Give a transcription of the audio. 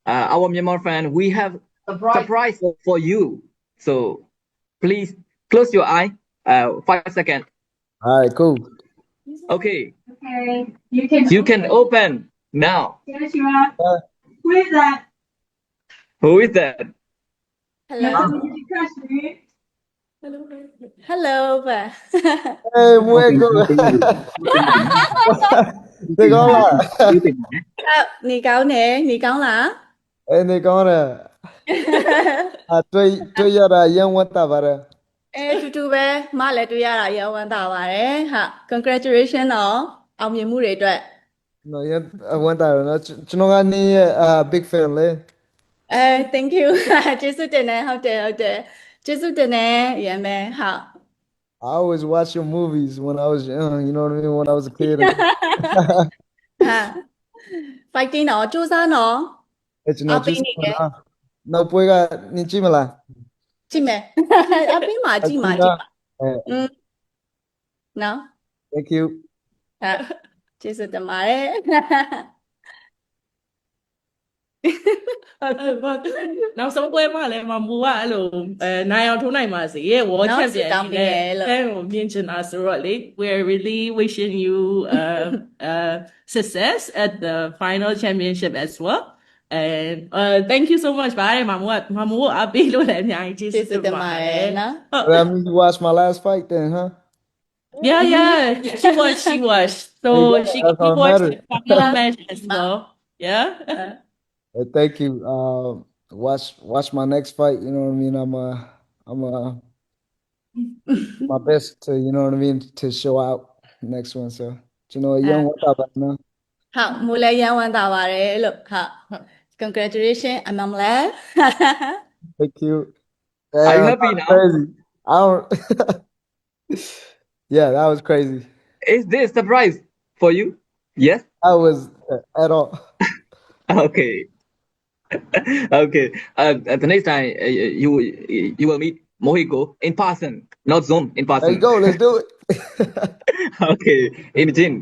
our Myanmar fan, we have surprise for you. So please close your eye. 5 seconds. All right, cool. Okay, Okay. you can open now. Yes, you are. Who is that? Who is that? Hello. Did you crush me? Hello ပါ Hey, muy cool. They go là. နေကောင်းတယ်နေကောင်းလား Hey, they go là. Tôi giờ là dân quân ta bà rồi. တူတူပဲမလည်းတွေ့ရတာရောဝမ်းသာပါတယ်ဟာ congratulation တော့အောင်မြင်မှုတွေအတွက် Nó dân quân ta rồi nó chúng nó ăn đi big fan lên. thank you ကျေးဇူးတင်တယ်ဟုတ်တယ်ကျေးဇူးတင်တယ်ရမ်းပဲဟာ I always watch your movies when I was young, you know what I mean? When I was a kid. ဟာ fighting တော့စူးစမ်းတော့ It's not I'll be just naked. no puega ni chimela. ကြည့်မယ်အပြင်မှာကြည့်မှာอืมနော် Thank you. ဟာကျေးဇူးတင်ပါတယ် နောက်ဆုံးပွဲမှာလည်းမမူကအဲ့လိုနိုင်အောင်ထိုးနိုင်ပါစေရဲ့ World နောက် Champion တောင်းပေးတယ်လို့ အဲ့လိုမြင်ချင်တာဆိုတော့လေ we're really wishing you success at the final championship as well and thank you so much ပါတယ်မမူကိုအပေးလို့လည်းအများကြီးကျေး ကျေး ဇူး ဇူး တ တင် င် ပါ ပါ တ တယ် ယ်နော် That means you watched my last fight then, huh? yeah she was so she That's all watched matters. the final match as well yeah Thank you. Watch my next fight. You know what I mean? I'm my best to, you know what I mean, to show out next one. So, you know, young what about now? ဟုတ်မူလည်းရမ်းဝမ်းသာပါတယ်လို့ဟုတ် congratulation အမမလဲ Thank you. Are you Damn, happy that's now? crazy. I don't. Yeah, that was crazy. Is this surprise for you? Yes. That was at all. Okay. Okay. The next time you will meet Mohiko in person, not Zoom, in There you person. go. Let's do it. Okay. In gym.